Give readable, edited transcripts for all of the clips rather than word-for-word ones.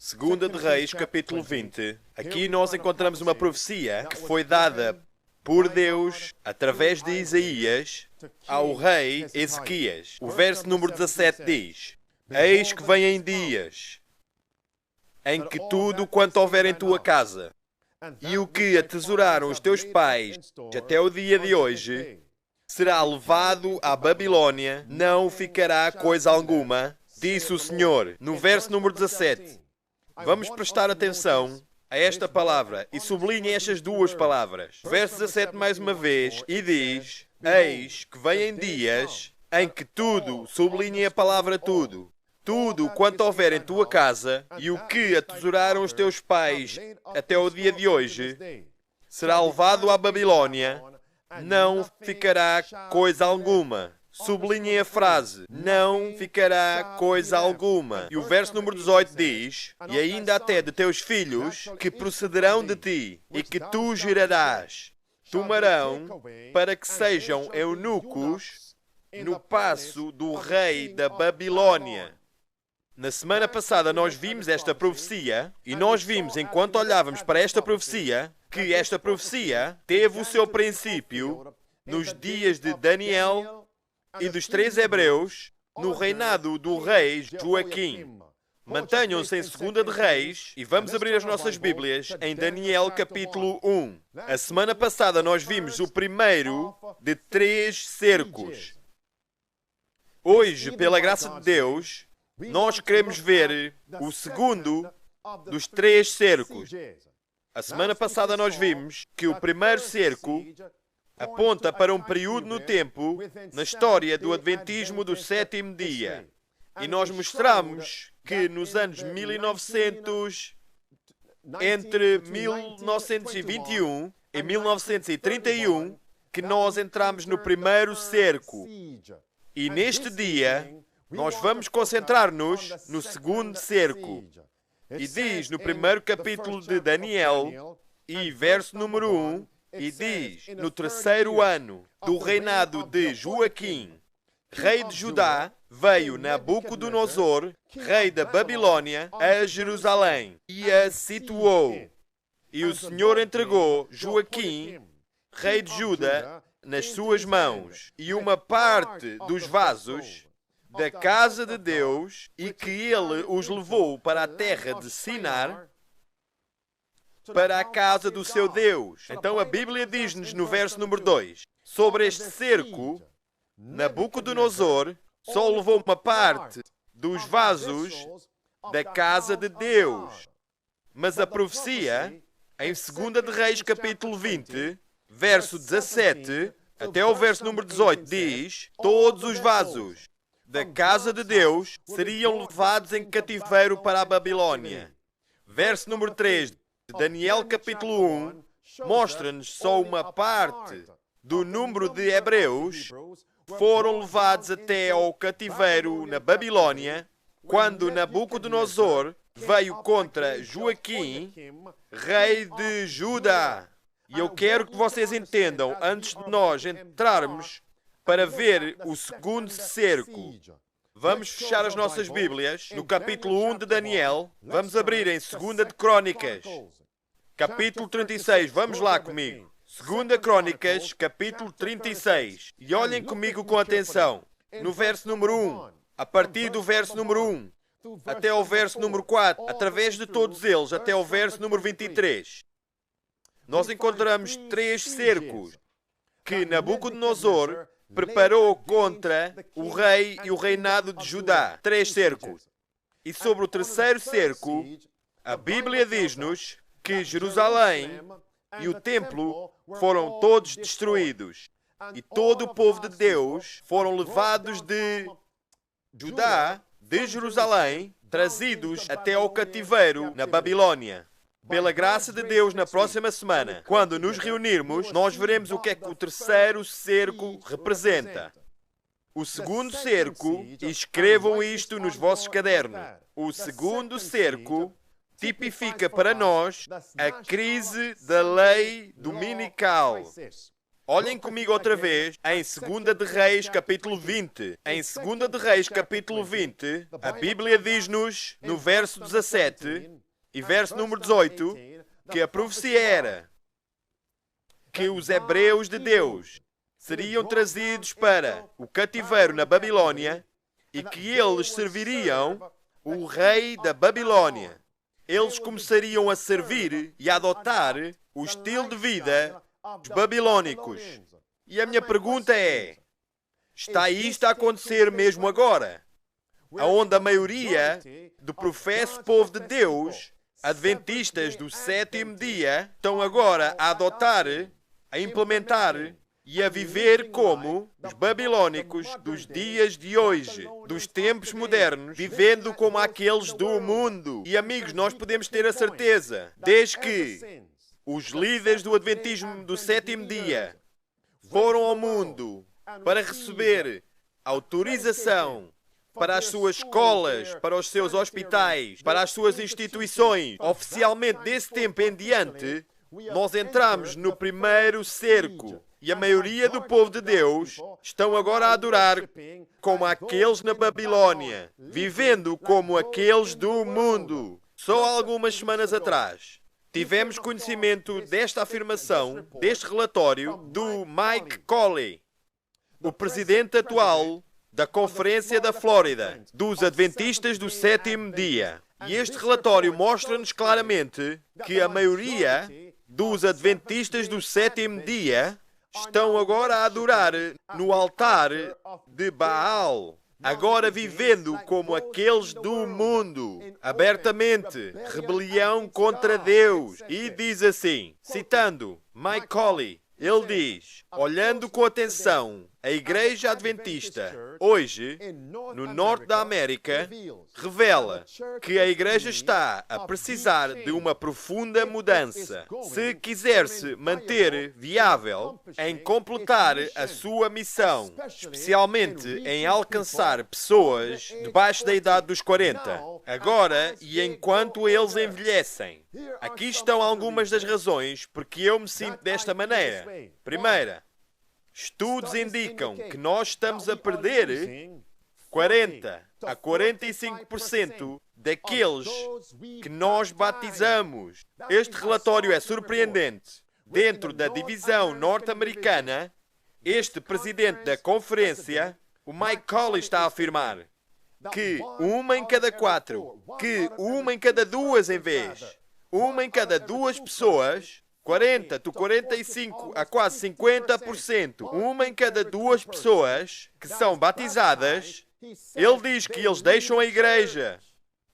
Segunda de Reis, capítulo 20. Aqui nós encontramos uma profecia que foi dada por Deus, através de Isaías, ao rei Ezequias. O verso número 17 diz: Eis que vêm dias em que tudo quanto houver em tua casa, e o que atesouraram os teus pais até o dia de hoje, será levado à Babilônia, não ficará coisa alguma, disse o Senhor. No verso número 17, vamos prestar atenção a esta palavra e sublinhem estas duas palavras. Verso 17 mais uma vez, e diz: Eis que vêm dias em que tudo, sublinhem a palavra tudo, tudo quanto houver em tua casa e o que atesouraram os teus pais até o dia de hoje, será levado à Babilônia, não ficará coisa alguma. Sublinhem a frase, não ficará coisa alguma. E o verso número 18 diz: E ainda até de teus filhos que procederão de ti, e que tu gerarás, tomarão para que sejam eunucos no paço do rei da Babilônia. Na semana passada nós vimos esta profecia, e nós vimos, enquanto olhávamos para esta profecia, que esta profecia teve o seu princípio nos dias de Daniel e dos 3 hebreus, no reinado do rei Joaquim. Mantenham-se em 2 de Reis e vamos abrir as nossas Bíblias em Daniel capítulo 1. A semana passada nós vimos o primeiro de 3 cercos. Hoje, pela graça de Deus, nós queremos ver o segundo dos 3 cercos. A semana passada nós vimos que o primeiro cerco aponta para um período no tempo, na história do Adventismo do 7º dia. E nós mostramos que nos anos 1900, entre 1921 e 1931, que nós entramos no primeiro cerco. E neste dia, nós vamos concentrar-nos no segundo cerco. E diz no primeiro capítulo de Daniel, e verso número 1, e diz: No 3º ano do reinado de Joaquim, rei de Judá, veio Nabucodonosor, rei da Babilônia, a Jerusalém, e a situou. E o Senhor entregou Joaquim, rei de Judá, nas suas mãos, e uma parte dos vasos da casa de Deus, e que ele os levou para a terra de Sinar, para a casa do seu Deus. Então a Bíblia diz-nos no verso número 2, sobre este cerco, Nabucodonosor só levou uma parte dos vasos da casa de Deus. Mas a profecia, em 2 de Reis capítulo 20, verso 17, até o verso número 18, diz: Todos os vasos da casa de Deus seriam levados em cativeiro para a Babilônia. Verso número 3, Daniel capítulo 1, mostra-nos só uma parte do número de hebreus foram levados até ao cativeiro na Babilônia, quando Nabucodonosor veio contra Joaquim, rei de Judá. E eu quero que vocês entendam, antes de nós entrarmos para ver o segundo cerco, vamos fechar as nossas Bíblias no capítulo 1 de Daniel. Vamos abrir em 2 de Crônicas, capítulo 36. Vamos lá comigo. 2 Crônicas, capítulo 36. E olhem comigo com atenção. No verso número 1, a partir do verso número 1, até ao verso número 4, através de todos eles, até ao verso número 23, nós encontramos 3 cercos que Nabucodonosor preparou contra o rei e o reinado de Judá. 3 cercos. E sobre o 3º cerco, a Bíblia diz-nos que Jerusalém e o templo foram todos destruídos. E todo o povo de Deus foram levados de Judá, de Jerusalém, trazidos até ao cativeiro na Babilônia. Pela graça de Deus, na próxima semana, quando nos reunirmos, nós veremos o que é que o 3º cerco representa. O segundo cerco, e escrevam isto nos vossos cadernos, o segundo cerco tipifica para nós a crise da lei dominical. Olhem comigo outra vez em 2 de Reis, capítulo 20. Em 2 de Reis, capítulo 20, a Bíblia diz-nos, no verso 17 e verso número 18, que a profecia era que os hebreus de Deus seriam trazidos para o cativeiro na Babilônia e que eles serviriam o rei da Babilônia. Eles começariam a servir e a adotar o estilo de vida dos babilônicos. E a minha pergunta é, está isto a acontecer mesmo agora? Onde a maioria do professo povo de Deus, adventistas do sétimo dia, estão agora a adotar, a implementar e a viver como os babilônicos dos dias de hoje, dos tempos modernos, vivendo como aqueles do mundo. E amigos, nós podemos ter a certeza, desde que os líderes do adventismo do sétimo dia foram ao mundo para receber autorização para as suas escolas, para os seus hospitais, para as suas instituições, oficialmente desse tempo em diante, nós entramos no primeiro cerco. E a maioria do povo de Deus estão agora a adorar como aqueles na Babilônia, vivendo como aqueles do mundo. Só algumas semanas atrás, tivemos conhecimento desta afirmação, deste relatório, do Mike Colley, o presidente atual da Conferência da Flórida, dos Adventistas do Sétimo Dia. E este relatório mostra-nos claramente que a maioria dos Adventistas do Sétimo Dia estão agora a adorar no altar de Baal, agora vivendo como aqueles do mundo, abertamente, rebelião contra Deus. E diz assim, citando Mike Colley, ele diz, olhando com atenção, a Igreja Adventista, hoje, no norte da América, revela que a Igreja está a precisar de uma profunda mudança se quiser se manter viável em completar a sua missão, especialmente em alcançar pessoas debaixo da idade dos 40, agora e enquanto eles envelhecem. Aqui estão algumas das razões porque eu me sinto desta maneira. Primeira, estudos indicam que nós estamos a perder 40 a 45% daqueles que nós batizamos. Este relatório é surpreendente. Dentro da divisão norte-americana, este presidente da conferência, o Mike Colley, está a afirmar que uma em cada 4, que uma em cada 2 em vez, uma em cada 2 pessoas, 40 a 45 a quase 50%, uma em cada 2 pessoas que são batizadas, ele diz que eles deixam a igreja.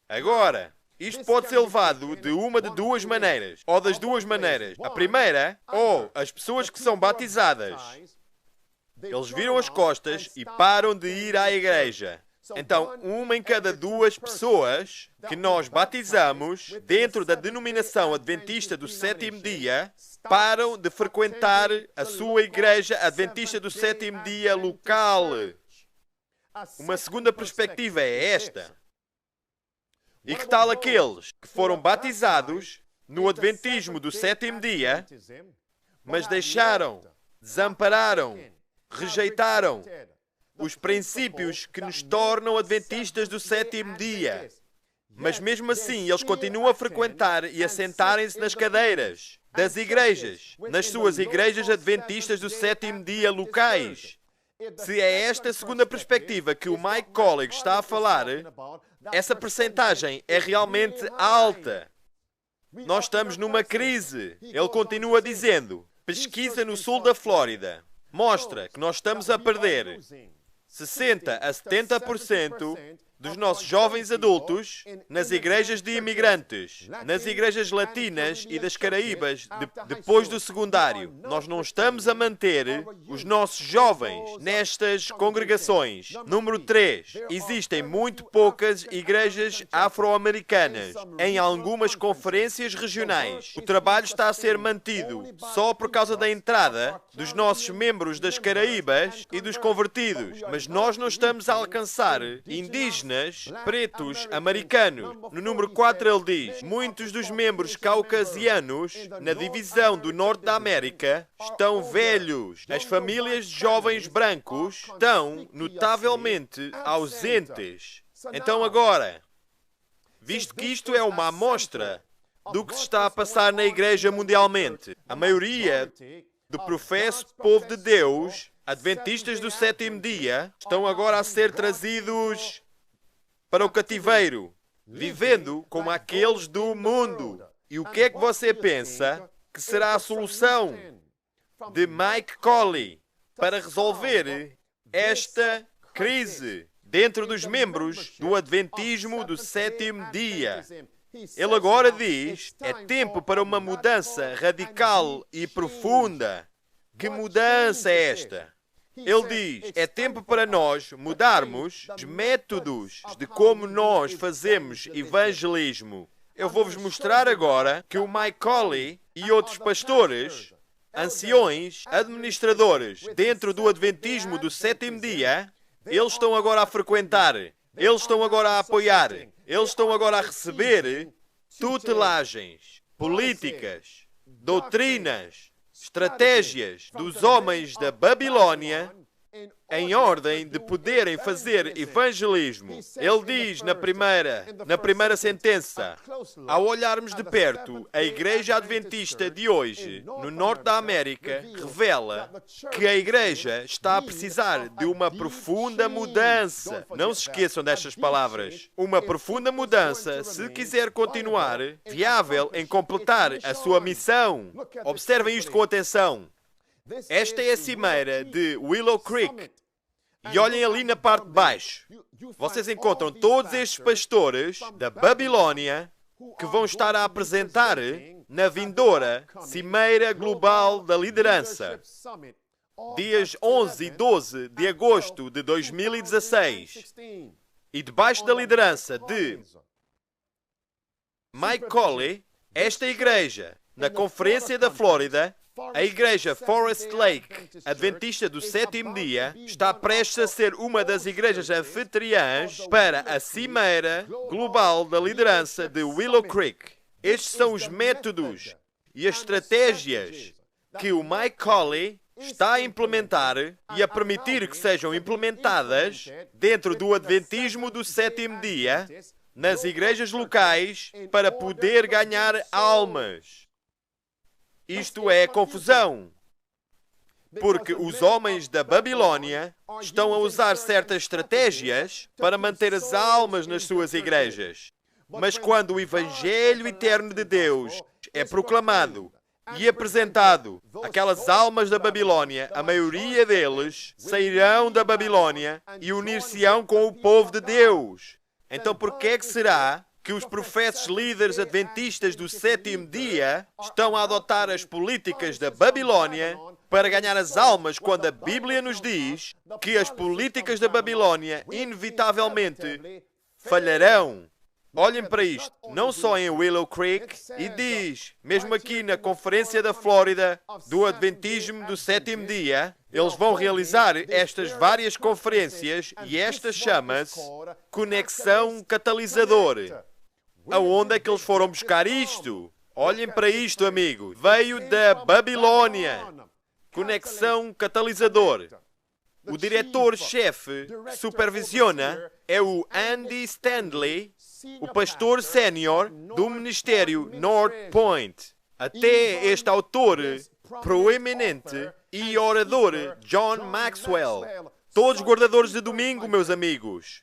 Agora, isto pode ser levado de uma de 2 maneiras, ou das 2 maneiras. A primeira, ou as pessoas que são batizadas, eles viram as costas e param de ir à igreja. Então, uma em cada 2 pessoas que nós batizamos dentro da denominação adventista do sétimo dia param de frequentar a sua igreja adventista do sétimo dia local. Uma segunda perspectiva é esta. E que tal aqueles que foram batizados no adventismo do sétimo dia, mas deixaram, desampararam, rejeitaram os princípios que nos tornam adventistas do sétimo dia. Mas mesmo assim, eles continuam a frequentar e a sentarem-se nas cadeiras das igrejas, nas suas igrejas adventistas do sétimo dia locais. Se é esta a segunda perspectiva que o Mike Colley está a falar, essa percentagem é realmente alta. Nós estamos numa crise. Ele continua dizendo, pesquisa no sul da Flórida mostra que nós estamos a perder 60 a 70% dos nossos jovens adultos nas igrejas de imigrantes, nas igrejas latinas e das Caraíbas, depois do secundário. Nós não estamos a manter os nossos jovens nestas congregações. Número 3. Existem muito poucas igrejas afro-americanas em algumas conferências regionais. O trabalho está a ser mantido só por causa da entrada dos nossos membros das Caraíbas e dos convertidos. Mas nós não estamos a alcançar indígenas indígenas, pretos, americanos. No número 4 ele diz: muitos dos membros caucasianos na divisão do norte da América estão velhos. As famílias de jovens brancos estão notavelmente ausentes. Então agora, visto que isto é uma amostra do que se está a passar na Igreja mundialmente, a maioria do professo povo de Deus, adventistas do sétimo dia, estão agora a ser trazidos para o cativeiro, vivendo como aqueles do mundo. E o que é que você pensa que será a solução de Mike Colley para resolver esta crise dentro dos membros do adventismo do sétimo dia? Ele agora diz: é tempo para uma mudança radical e profunda. Que mudança é esta? Ele diz: é tempo para nós mudarmos os métodos de como nós fazemos evangelismo. Eu vou-vos mostrar agora que o Mike Colley e outros pastores, anciões, administradores dentro do adventismo do sétimo dia, eles estão agora a frequentar, eles estão agora a apoiar, eles estão agora a receber tutelagens, políticas, doutrinas, estratégias dos homens da Babilônia em ordem de poderem fazer evangelismo. Ele diz na primeira sentença: ao olharmos de perto, a Igreja Adventista de hoje, no norte da América, revela que a Igreja está a precisar de uma profunda mudança. Não se esqueçam destas palavras. Uma profunda mudança, se quiser continuar viável em completar a sua missão. Observem isto com atenção. Esta é a cimeira de Willow Creek. E olhem ali na parte de baixo. Vocês encontram todos estes pastores da Babilônia que vão estar a apresentar na vindoura Cimeira Global da Liderança, dias 11 e 12 de agosto de 2016. E debaixo da liderança de Mike Colley, esta igreja, na Conferência da Flórida, a Igreja Forest Lake Adventista do sétimo dia, está prestes a ser uma das igrejas anfitriãs para a Cimeira Global da Liderança de Willow Creek. Estes são os métodos e as estratégias que o Mike Colley está a implementar e a permitir que sejam implementadas dentro do Adventismo do sétimo dia nas igrejas locais para poder ganhar almas. Isto é confusão, porque os homens da Babilônia estão a usar certas estratégias para manter as almas nas suas igrejas. Mas quando o Evangelho eterno de Deus é proclamado e apresentado, aquelas almas da Babilônia, a maioria deles sairão da Babilônia e unir-se-ão com o povo de Deus. Então por que é que será que os profetas líderes adventistas do sétimo dia estão a adotar as políticas da Babilônia para ganhar as almas, quando a Bíblia nos diz que as políticas da Babilônia inevitavelmente falharão? Olhem para isto, não só em Willow Creek, e diz, mesmo aqui na Conferência da Flórida do Adventismo do sétimo dia, eles vão realizar estas várias conferências e esta chama-se Conexão Catalisador. Aonde é que eles foram buscar isto? Olhem para isto, amigo. Veio da Babilônia. Conexão Catalisador. O diretor-chefe que supervisiona é o Andy Stanley, o pastor sénior do Ministério North Point. Até este autor proeminente e orador John Maxwell. Todos guardadores de domingo, meus amigos.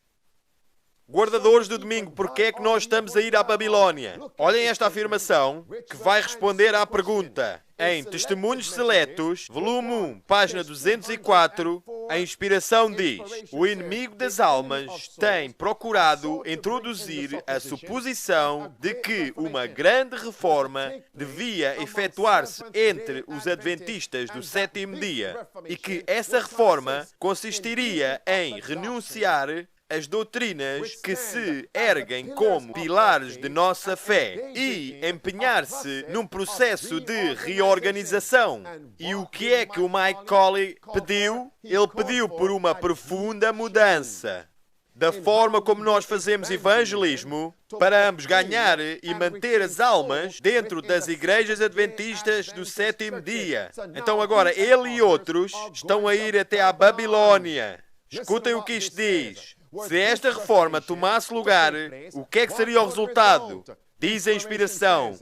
Guardadores do domingo, porque é que nós estamos a ir à Babilônia? Olhem esta afirmação que vai responder à pergunta. Em Testemunhos Seletos, volume 1, página 204, a inspiração diz: o inimigo das almas tem procurado introduzir a suposição de que uma grande reforma devia efetuar-se entre os adventistas do sétimo dia e que essa reforma consistiria em renunciar as doutrinas que se erguem como pilares de nossa fé e empenhar-se num processo de reorganização. E o que é que o Mike Colley pediu? Ele pediu por uma profunda mudança da forma como nós fazemos evangelismo, para ambos ganhar e manter as almas dentro das igrejas adventistas do sétimo dia. Então agora, ele e outros estão a ir até à Babilônia. Escutem o que isto diz. Se esta reforma tomasse lugar, o que é que seria o resultado? Diz a inspiração.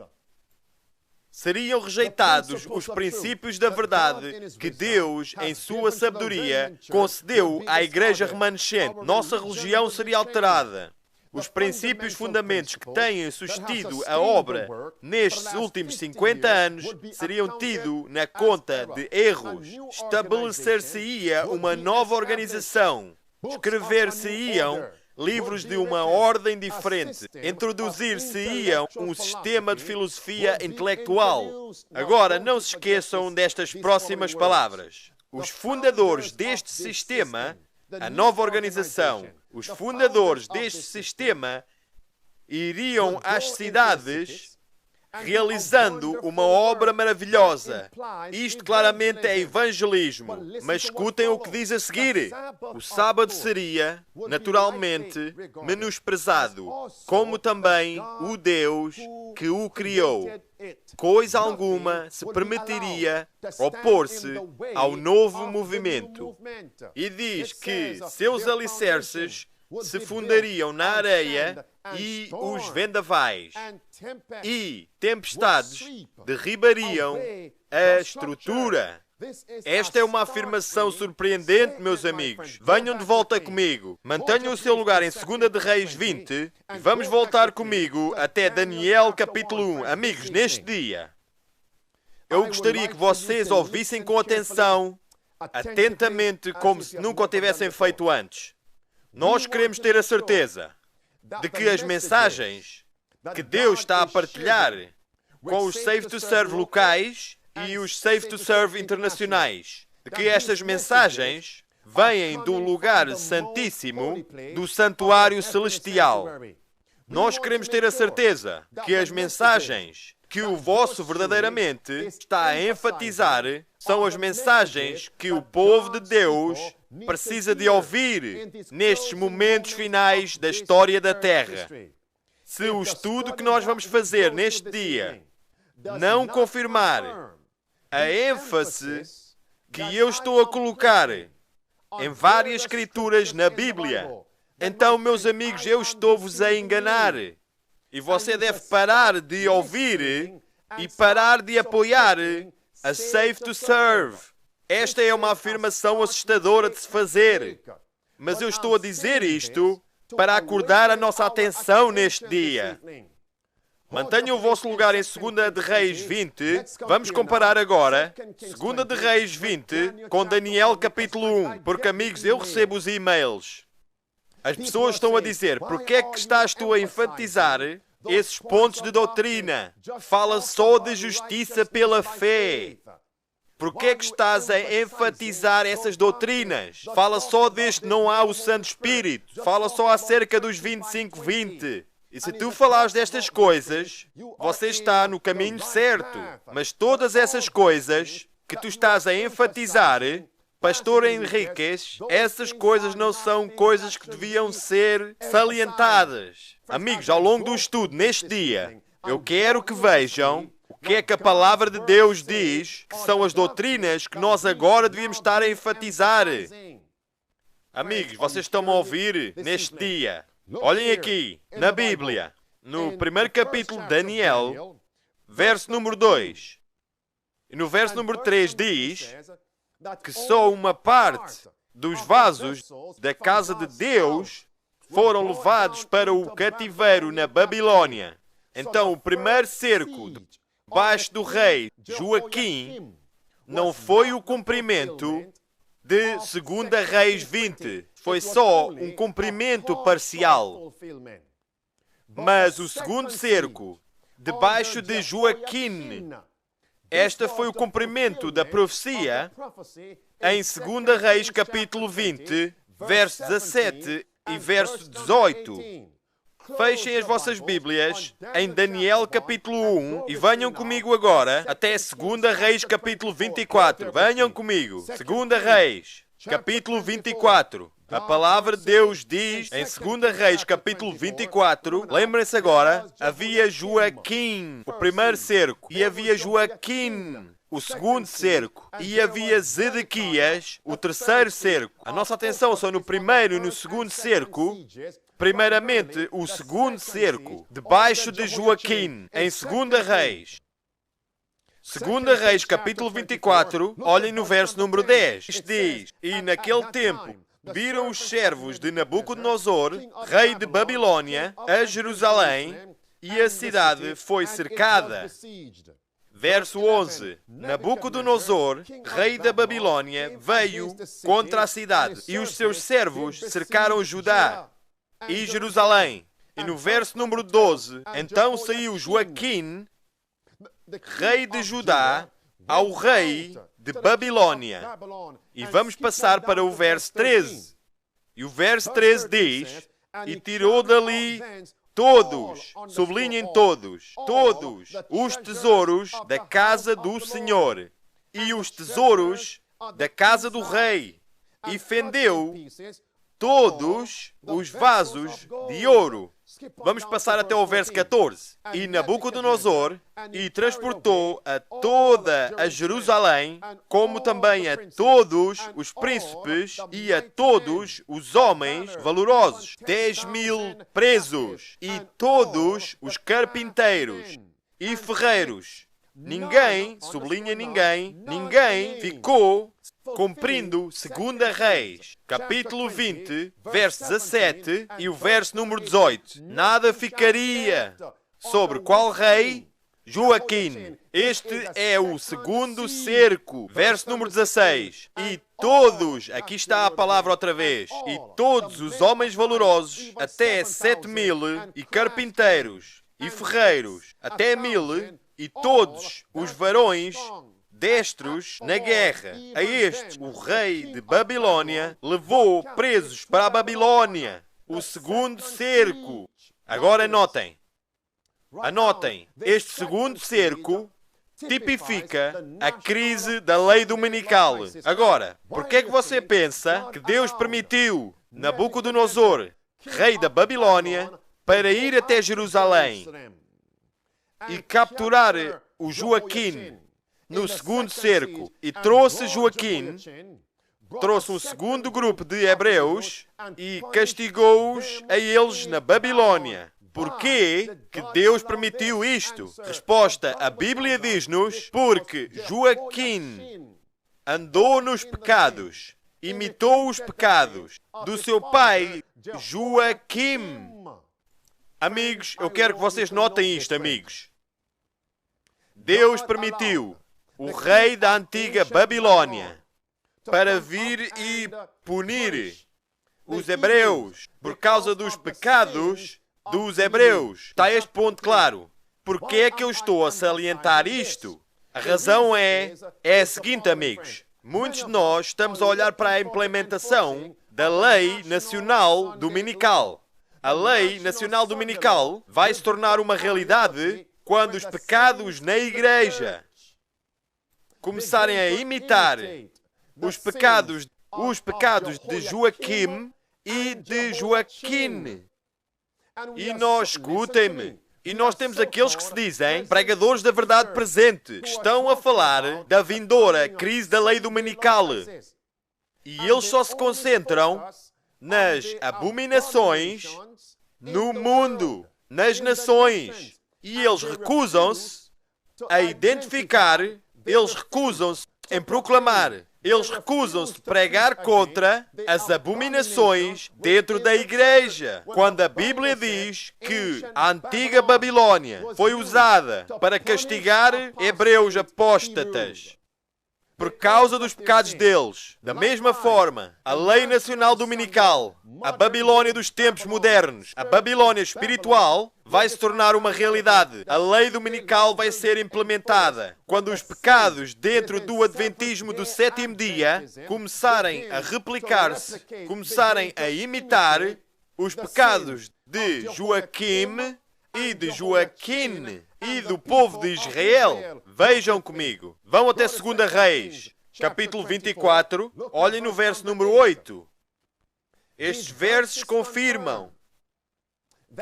Seriam rejeitados os princípios da verdade que Deus, em sua sabedoria, concedeu à igreja remanescente. Nossa religião seria alterada. Os princípios fundamentos que têm sustido a obra nestes últimos 50 anos seriam tidos na conta de erros. Estabelecer-se-ia uma nova organização. Escrever-se-iam livros de uma ordem diferente. Introduzir-se-ia um sistema de filosofia intelectual. Agora, não se esqueçam destas próximas palavras. Os fundadores deste sistema, a nova organização, os fundadores deste sistema iriam às cidades realizando uma obra maravilhosa. Isto claramente é evangelismo. Mas escutem o que diz a seguir. O sábado seria, naturalmente, menosprezado, como também o Deus que o criou. Coisa alguma se permitiria opor-se ao novo movimento. E diz que seus alicerces se fundariam na areia e os vendavais e tempestades derribariam a estrutura. Esta é uma afirmação surpreendente, meus amigos. Venham de volta comigo. Mantenham o seu lugar em 2 de Reis 20 e vamos voltar comigo até Daniel capítulo 1. Amigos, neste dia, eu gostaria que vocês ouvissem com atenção, atentamente, como se nunca o tivessem feito antes. Nós queremos ter a certeza de que as mensagens que Deus está a partilhar com os Save to Serve locais e os Save to Serve internacionais, de que estas mensagens vêm do lugar santíssimo do santuário celestial. Nós queremos ter a certeza que as mensagens que o vosso verdadeiramente está a enfatizar são as mensagens que o povo de Deus precisa de ouvir nestes momentos finais da história da Terra. Se o estudo que nós vamos fazer neste dia não confirmar a ênfase que eu estou a colocar em várias escrituras na Bíblia, então, meus amigos, eu estou-vos a enganar. E você deve parar de ouvir e parar de apoiar a Save to Serve. Esta é uma afirmação assustadora de se fazer. Mas eu estou a dizer isto para acordar a nossa atenção neste dia. Mantenham o vosso lugar em 2 de Reis 20. Vamos comparar agora 2 de Reis 20 com Daniel capítulo 1. Porque, amigos, eu recebo os e-mails. As pessoas estão a dizer, porque é que estás tu a enfatizar esses pontos de doutrina? Fala só de justiça pela fé. Porque é que estás a enfatizar essas doutrinas? Fala só deste não há o Santo Espírito. Fala só acerca dos 25-20. E se tu falares destas coisas, você está no caminho certo. Mas todas essas coisas que tu estás a enfatizar, Pastor Henriques, essas coisas não são coisas que deviam ser salientadas. Amigos, ao longo do estudo neste dia, eu quero que vejam o que é que a palavra de Deus diz que são as doutrinas que nós agora devíamos estar a enfatizar. Amigos, vocês estão a ouvir neste dia. Olhem aqui, na Bíblia, no primeiro capítulo de Daniel, verso número 2. E no verso número 3 diz que só uma parte dos vasos da casa de Deus foram levados para o cativeiro na Babilônia. Então, o primeiro cerco debaixo do rei Joaquim não foi o cumprimento de 2 Reis 20. Foi só um cumprimento parcial. Mas o segundo cerco, debaixo de Joaquim, este foi o cumprimento da profecia em 2 Reis capítulo 20, verso 17 e verso 18. Fechem as vossas Bíblias em Daniel capítulo 1 e venham comigo agora até 2 Reis capítulo 24. Venham comigo. 2 Reis capítulo 24. A palavra de Deus diz em 2 Reis, capítulo 24, lembrem-se agora, havia Joaquim, o primeiro cerco, e havia Joaquim, o segundo cerco, e havia Zedequias, o terceiro cerco. A nossa atenção só no primeiro e no segundo cerco. Primeiramente, o segundo cerco, debaixo de Joaquim, em 2 Reis. 2 Reis, capítulo 24, olhem no verso número 10. Isto diz, e naquele tempo viram os servos de Nabucodonosor, rei de Babilônia, a Jerusalém, e a cidade foi cercada. Verso 11. Nabucodonosor, rei da Babilônia, veio contra a cidade, e os seus servos cercaram Judá e Jerusalém. E no verso número 12, então saiu Joaquim, rei de Judá, ao rei de Babilônia. E vamos passar para o verso 13. E o verso 13 diz, e tirou dali todos, sublinhem todos, todos os tesouros da casa do Senhor e os tesouros da casa do rei, e fendeu todos os vasos de ouro. Vamos passar até o verso 14. E Nabucodonosor e transportou a toda a Jerusalém, como também a todos os príncipes e a todos os homens valorosos, 10.000 presos, e todos os carpinteiros e ferreiros. Ninguém, sublinha ninguém, ninguém ficou, cumprindo 2 Reis, capítulo 20, verso 17 e o verso número 18. Nada ficaria sobre qual rei? Joaquim. Este é o segundo cerco. Verso número 16. E todos, aqui está a palavra outra vez, e todos os homens valorosos, até 7.000, e carpinteiros, e ferreiros, até 1.000, e todos os varões destros na guerra. A estes, o rei de Babilônia levou presos para a Babilônia. O segundo cerco. Agora anotem. Anotem. Este segundo cerco tipifica a crise da lei dominical. Agora, por que é que você pensa que Deus permitiu Nabucodonosor, rei da Babilônia, para ir até Jerusalém e capturar o Joaquim no segundo cerco, e trouxe Joaquim, trouxe um segundo grupo de hebreus e castigou-os a eles na Babilônia? Porquê que Deus permitiu isto? Resposta, a Bíblia diz-nos, porque Joaquim andou nos pecados, imitou os pecados do seu pai Joaquim. Amigos, eu quero que vocês notem isto, amigos. Deus permitiu o rei da antiga Babilônia para vir e punir os hebreus por causa dos pecados dos hebreus. Está este ponto claro. Por que é que eu estou a salientar isto? A razão é a seguinte, amigos. Muitos de nós estamos a olhar para a implementação da Lei Nacional Dominical. A Lei Nacional Dominical vai se tornar uma realidade quando os pecados na igreja começarem a imitar os pecados de Joaquim e de Joaquim. E nós, escutem-me, e nós temos aqueles que se dizem pregadores da verdade presente, que estão a falar da vindoura crise da lei dominical. E eles só se concentram nas abominações no mundo, nas nações. E eles recusam-se a identificar, eles recusam-se em proclamar, eles recusam-se de pregar contra as abominações dentro da igreja. Quando a Bíblia diz que a antiga Babilônia foi usada para castigar hebreus apóstatas por causa dos pecados deles. Da mesma forma, a lei nacional dominical, a Babilônia dos tempos modernos, a Babilônia espiritual, vai se tornar uma realidade. A lei dominical vai ser implementada quando os pecados dentro do adventismo do sétimo dia começarem a replicar-se, começarem a imitar os pecados de Joaquim e de Joaquim e do povo de Israel. Vejam comigo. Vão até 2 Reis, capítulo 24. Olhem no verso número 8. Estes versos confirmam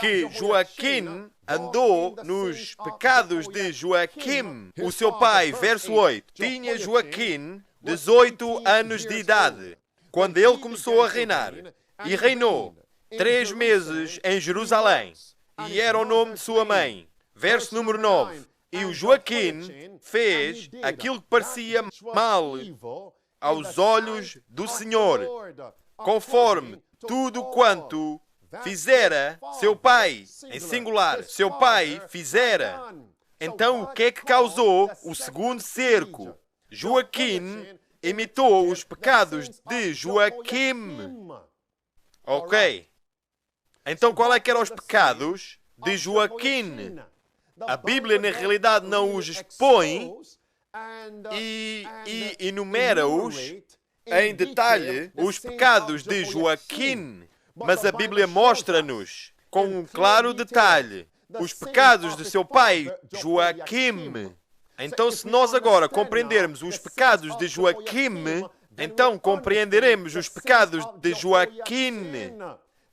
que Joaquim andou nos pecados de Joaquim, o seu pai. Verso 8. Tinha Joaquim 18 anos de idade quando ele começou a reinar, e reinou 3 meses em Jerusalém, e era o nome de sua mãe. Verso número 9. E o Joaquim fez aquilo que parecia mal aos olhos do Senhor, conforme tudo quanto fizera seu pai, em singular, seu pai fizera. Então, o que é que causou o segundo cerco? Joaquim imitou os pecados de Joaquim. Ok. Então, qual é que eram os pecados de Joaquim? A Bíblia, na realidade, não os expõe e enumera-os em detalhe, os pecados de Joaquim. Mas a Bíblia mostra-nos, com um claro detalhe, os pecados de seu pai, Joaquim. Então, se nós agora compreendermos os pecados de Joaquim, então compreenderemos os pecados de Joaquim.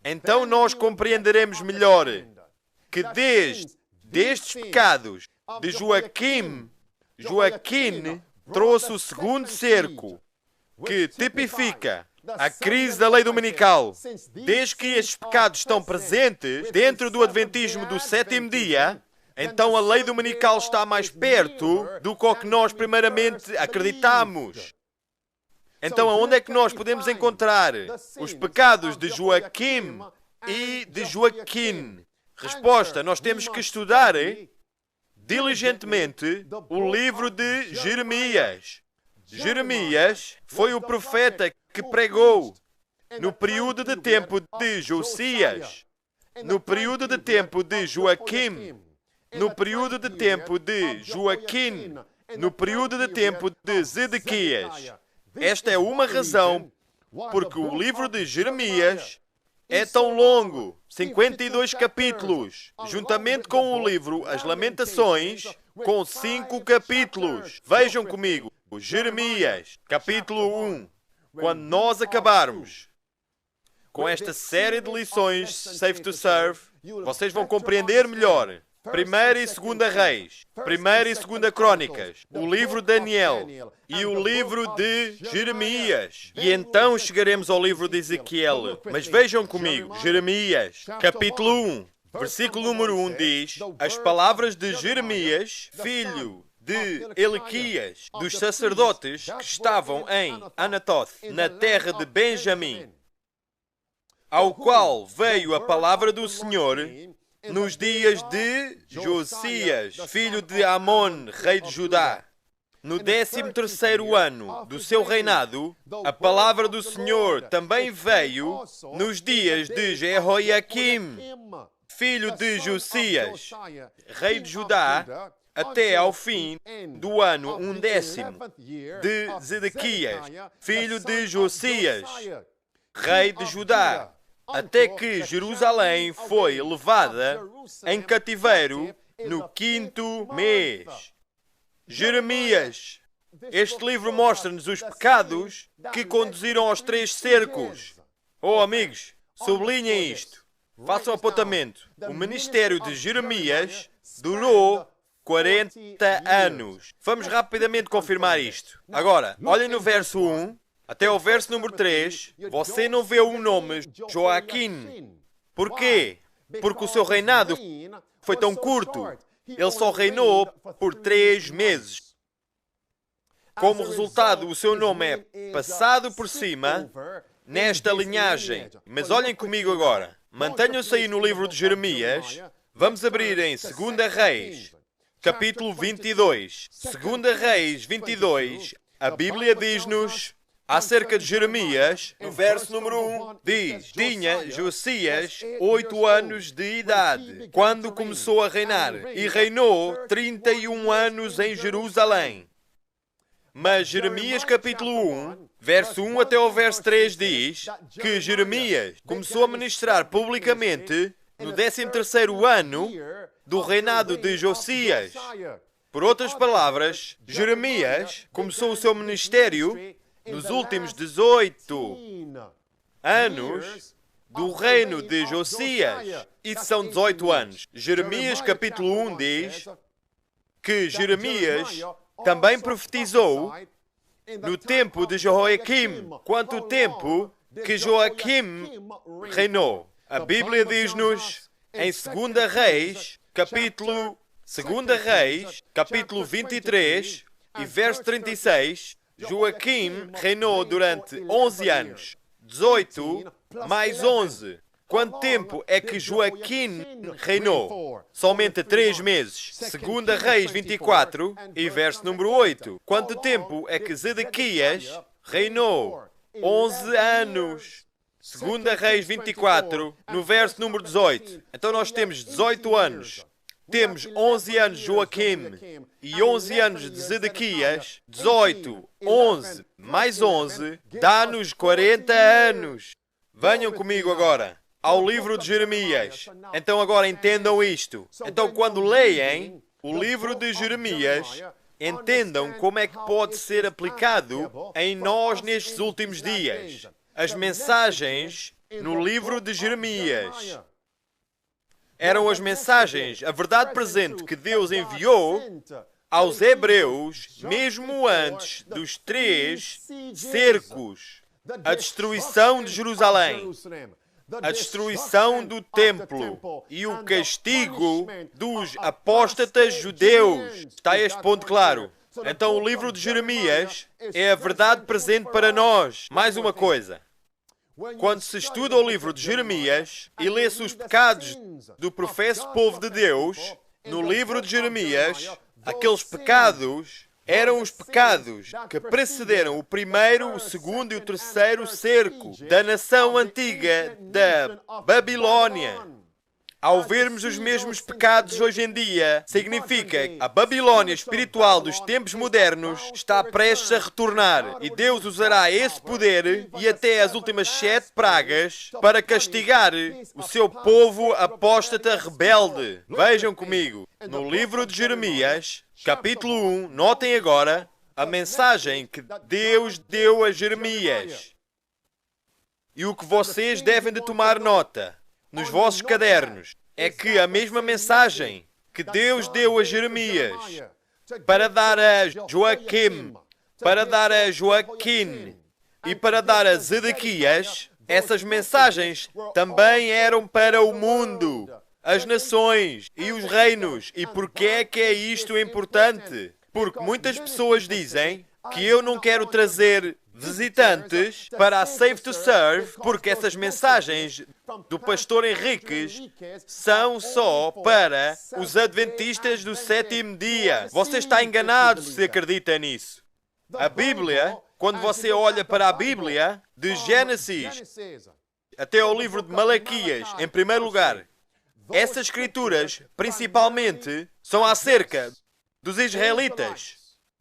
Então, nós compreenderemos melhor que destes pecados de Joaquim, Joaquim trouxe o segundo cerco, que tipifica a crise da lei dominical. Desde que estes pecados estão presentes dentro do adventismo do sétimo dia, então a lei dominical está mais perto do que o que nós primeiramente acreditamos. Então aonde é que nós podemos encontrar os pecados de Joaquim e de Joaquim? Resposta: nós temos que estudar diligentemente o livro de Jeremias. Jeremias foi o profeta que pregou no período de tempo de Josias, no período de tempo de Joaquim, no período de tempo de Joaquim, no período de tempo de Zedequias. Esta é uma razão porque o livro de Jeremias é tão longo, 52 capítulos, juntamente com o livro As Lamentações, com 5 capítulos. Vejam comigo, Jeremias, capítulo 1. Quando nós acabarmos com esta série de lições Safe to Serve, vocês vão compreender melhor Primeira e Segunda Reis, Primeira e Segunda Crônicas, o livro de Daniel e o livro de Jeremias. E então chegaremos ao livro de Ezequiel. Mas vejam comigo, Jeremias, capítulo 1, versículo número 1 diz: as palavras de Jeremias, filho de Eliquias, dos sacerdotes que estavam em Anatoth, na terra de Benjamim, ao qual veio a palavra do Senhor nos dias de Josias, filho de Amon, rei de Judá. No 13º ano do seu reinado, a palavra do Senhor também veio nos dias de Jehoiaquim, filho de Josias, rei de Judá, até ao fim do ano 11º de Zedequias, filho de Josias, rei de Judá, até que Jerusalém foi levada em cativeiro no 5º mês. Jeremias. Este livro mostra-nos os pecados que conduziram aos 3 cercos. Oh, amigos, sublinhem isto. Façam apontamento. O ministério de Jeremias durou 40 anos. Vamos rapidamente confirmar isto. Agora, olhem no verso 1 até o verso número 3. Você não vê o nome Joaquim. Porquê? Porque o seu reinado foi tão curto. Ele só reinou por 3 meses. Como resultado, o seu nome é passado por cima nesta linhagem. Mas olhem comigo agora. Mantenham-se aí no livro de Jeremias. Vamos abrir em 2 Reis, capítulo 22. 2 Reis 22, a Bíblia diz-nos acerca de Jeremias, no verso número 1, diz: tinha Josias 8 anos de idade quando começou a reinar, e reinou 31 anos em Jerusalém. Mas Jeremias capítulo 1, verso 1 até o verso 3 diz que Jeremias começou a ministrar publicamente no 13º ano do reinado de Josias. Por outras palavras, Jeremias começou o seu ministério nos últimos 18 anos do reino de Josias. Isso são 18 anos. Jeremias capítulo 1 diz que Jeremias também profetizou no tempo de Jeoaquim, quanto tempo que Joaquim reinou. A Bíblia diz-nos em 2 Reis, capítulo 23 e verso 36, Joaquim reinou durante 11 anos. 18 mais 11. Quanto tempo é que Joaquim reinou? Somente 3 meses. 2 Reis 24 e verso número 8. Quanto tempo é que Zedequias reinou? 11 anos. 2 Reis 24, no verso número 18. Então nós temos 18 anos. Temos 11 anos de Joaquim e 11 anos de Zedequias. 18, 11 mais 11 dá-nos 40 anos. Venham comigo agora ao livro de Jeremias. Então agora entendam isto. Então quando leem o livro de Jeremias, entendam como é que pode ser aplicado em nós nestes últimos dias. As mensagens no livro de Jeremias eram as mensagens, a verdade presente que Deus enviou aos hebreus, mesmo antes dos 3 cercos, a destruição de Jerusalém, a destruição do templo e o castigo dos apóstatas judeus. Está este ponto claro? Então o livro de Jeremias é a verdade presente para nós. Mais uma coisa. Quando se estuda o livro de Jeremias e lê-se os pecados do professo povo de Deus, no livro de Jeremias, aqueles pecados eram os pecados que precederam o primeiro, o segundo e o terceiro cerco da nação antiga da Babilônia. Ao vermos os mesmos pecados hoje em dia, significa que a Babilônia espiritual dos tempos modernos está prestes a retornar e Deus usará esse poder e até as últimas 7 pragas para castigar o seu povo apóstata rebelde. Vejam comigo, no livro de Jeremias, capítulo 1, notem agora a mensagem que Deus deu a Jeremias. E o que vocês devem de tomar nota nos vossos cadernos é que a mesma mensagem que Deus deu a Jeremias para dar a Joaquim, para dar a Joaquim e para dar a Zedequias, essas mensagens também eram para o mundo, as nações e os reinos. E porquê é que é isto importante? Porque muitas pessoas dizem que eu não quero trazer visitantes para a Save to Serve, porque essas mensagens do pastor Henriques são só para os adventistas do 7º dia. Você está enganado se acredita nisso. A Bíblia, quando você olha para a Bíblia, de Gênesis até ao livro de Malaquias, em primeiro lugar, essas escrituras, principalmente, são acerca dos israelitas.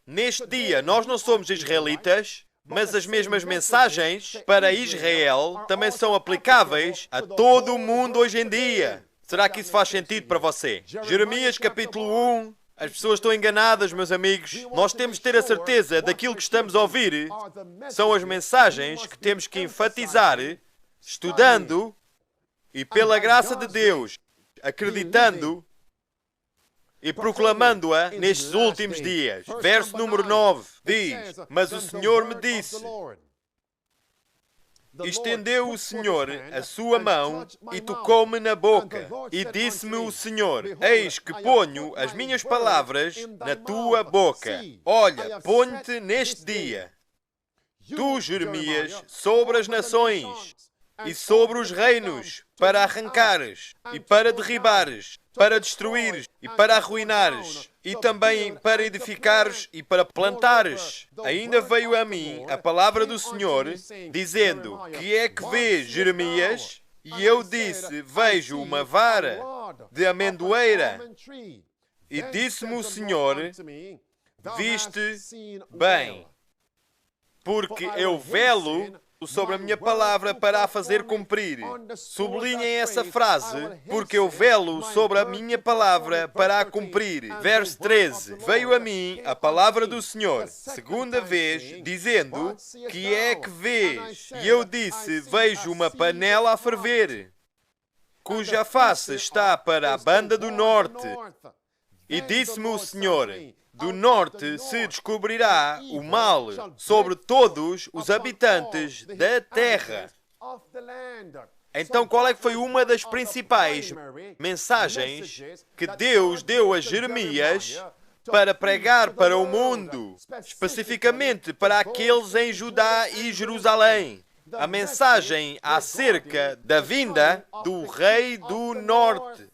Neste dia, nós não somos israelitas, mas as mesmas mensagens para Israel também são aplicáveis a todo o mundo hoje em dia. Será que isso faz sentido para você? Jeremias capítulo 1. As pessoas estão enganadas, meus amigos. Nós temos de ter a certeza daquilo que estamos a ouvir. São as mensagens que temos que enfatizar, estudando e, pela graça de Deus, acreditando e proclamando-a nestes últimos dias. Verso número 9 diz: Mas o Senhor me disse, estendeu o Senhor a sua mão e tocou-me na boca. E disse-me o Senhor: Eis que ponho as minhas palavras na tua boca. Olha, ponho-te neste dia, tu, Jeremias, sobre as nações e sobre os reinos, para arrancares e para derribares, para destruires e para arruinares, e também para edificares e para plantares. Ainda veio a mim a palavra do Senhor, dizendo: Que é que vês, Jeremias? E eu disse: Vejo uma vara de amendoeira. E disse-me o Senhor: Viste bem, porque eu velo sobre a minha palavra para a fazer cumprir. Sublinhem essa frase, porque eu velo sobre a minha palavra para a cumprir. Verso 13. Veio a mim a palavra do Senhor, segunda vez, dizendo: que é que vês? E eu disse: vejo uma panela a ferver, cuja face está para a banda do norte. E disse-me o Senhor: do norte se descobrirá o mal sobre todos os habitantes da terra. Então, qual é que foi uma das principais mensagens que Deus deu a Jeremias para pregar para o mundo, especificamente para aqueles em Judá e Jerusalém? A mensagem acerca da vinda do Rei do Norte.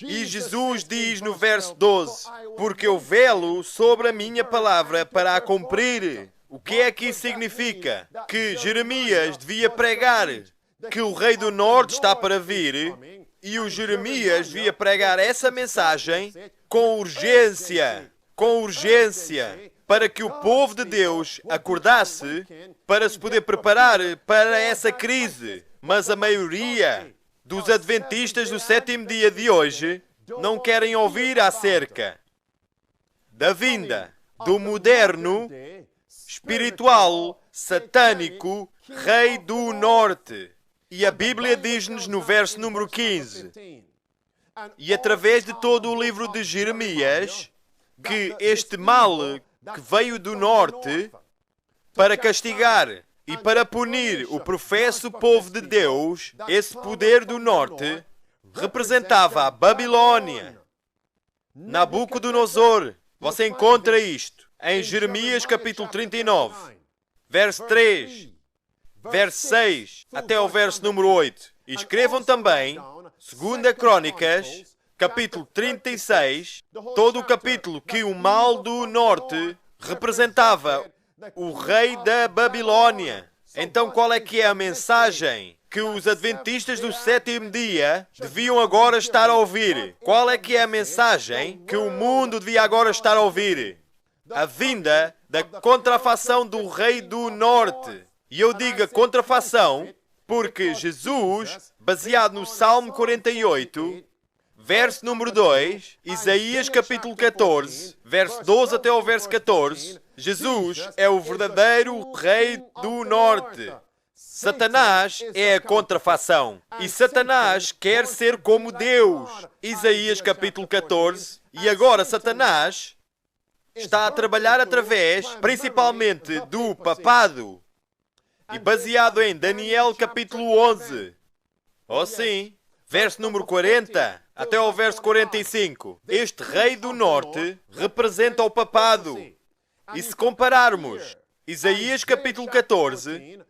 E Jesus diz no verso 12: porque eu velo sobre a minha palavra para a cumprir. O que é que isso significa? Que Jeremias devia pregar que o Rei do Norte está para vir, e o Jeremias devia pregar essa mensagem com urgência, para que o povo de Deus acordasse para se poder preparar para essa crise. Mas a maioria dos adventistas do sétimo dia de hoje não querem ouvir acerca da vinda do moderno, espiritual, satânico Rei do Norte. E a Bíblia diz-nos no verso número 15, e através de todo o livro de Jeremias, que este mal que veio do norte para castigar e para punir o professo povo de Deus, esse poder do norte representava a Babilônia, Nabucodonosor. Você encontra isto em Jeremias capítulo 39, verso 3, verso 6, até ao verso número 8. E escrevam também 2 Crônicas, capítulo 36, todo o capítulo que o mal do norte representava o rei da Babilônia. Então, qual é que é a mensagem que os adventistas do sétimo dia deviam agora estar a ouvir? Qual é que é a mensagem que o mundo devia agora estar a ouvir? A vinda da contrafação do Rei do Norte. E eu digo a contrafação porque Jesus, baseado no Salmo 48, verso número 2, Isaías capítulo 14, verso 12 até ao verso 14, Jesus é o verdadeiro Rei do Norte. Satanás é a contrafação. E Satanás quer ser como Deus. Isaías capítulo 14. E agora Satanás está a trabalhar através, principalmente, do papado. E baseado em Daniel capítulo 11. Oh sim, verso número 40 até ao verso 45. Este Rei do Norte representa o papado. E se compararmos Isaías capítulo 14,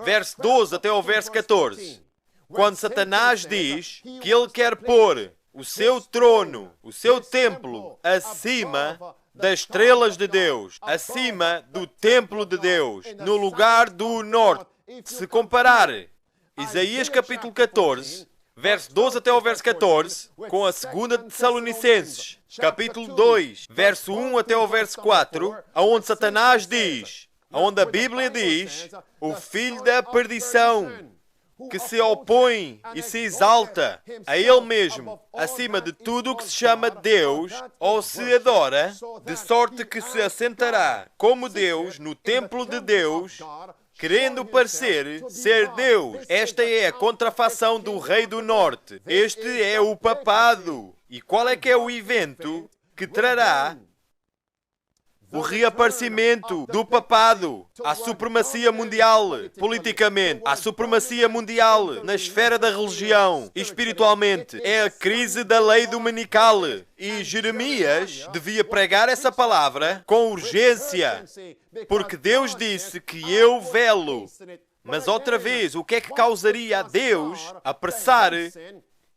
verso 12 até ao verso 14, quando Satanás diz que ele quer pôr o seu trono, o seu templo, acima das estrelas de Deus, acima do templo de Deus, no lugar do norte. Se comparar Isaías capítulo 14, verso 12 até ao verso 14, com a 2 Tessalonicenses, capítulo 2, verso 1 até ao verso 4, aonde Satanás diz, aonde a Bíblia diz, o filho da perdição, que se opõe e se exalta a ele mesmo, acima de tudo o que se chama Deus, ou se adora, de sorte que se assentará como Deus no templo de Deus, querendo parecer ser Deus. Esta é a contrafação do Rei do Norte. Este é o papado. E qual é que é o evento que trará o reaparecimento do papado, a supremacia mundial politicamente, a supremacia mundial na esfera da religião e espiritualmente? É a crise da lei dominical. E Jeremias devia pregar essa palavra com urgência, porque Deus disse que eu velo. Mas outra vez, o que é que causaria a Deus apressar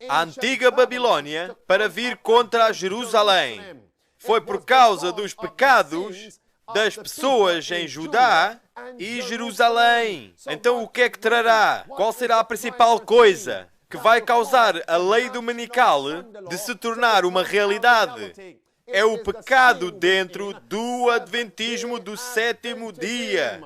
a antiga Babilônia para vir contra Jerusalém? Foi por causa dos pecados das pessoas em Judá e Jerusalém. Então o que é que trará? Qual será a principal coisa que vai causar a lei dominical de se tornar uma realidade? É o pecado dentro do adventismo do sétimo dia.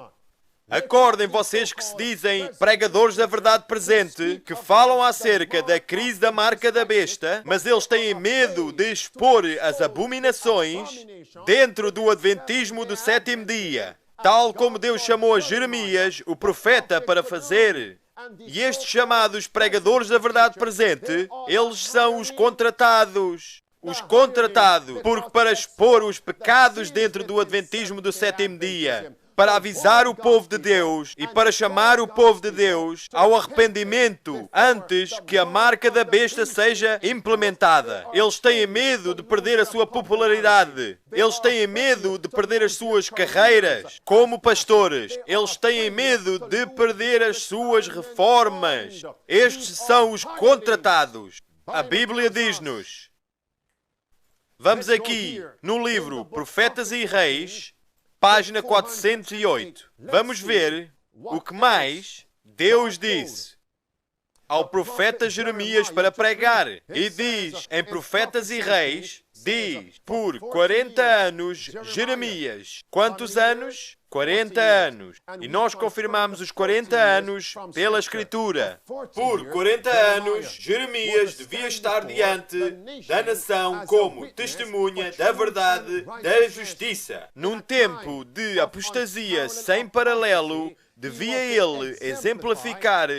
Acordem vocês que se dizem pregadores da verdade presente, que falam acerca da crise da marca da besta, mas eles têm medo de expor as abominações dentro do adventismo do sétimo dia, tal como Deus chamou a Jeremias, o profeta, para fazer. E estes chamados pregadores da verdade presente, eles são os contratados. Os contratados, porque para expor os pecados dentro do adventismo do sétimo dia, para avisar o povo de Deus e para chamar o povo de Deus ao arrependimento antes que a marca da besta seja implementada. Eles têm medo de perder a sua popularidade. Eles têm medo de perder as suas carreiras como pastores. Eles têm medo de perder as suas reformas. Estes são os contratados. A Bíblia diz-nos. Vamos aqui no livro Profetas e Reis, página 408. Vamos ver o que mais Deus disse ao profeta Jeremias para pregar. E diz em Profetas e Reis, diz, por 40 anos Jeremias. Quantos anos? 40 anos. E nós confirmamos os 40 anos pela Escritura. Por 40 anos, Jeremias devia estar diante da nação como testemunha da verdade, da justiça. Num tempo de apostasia sem paralelo, devia ele exemplificar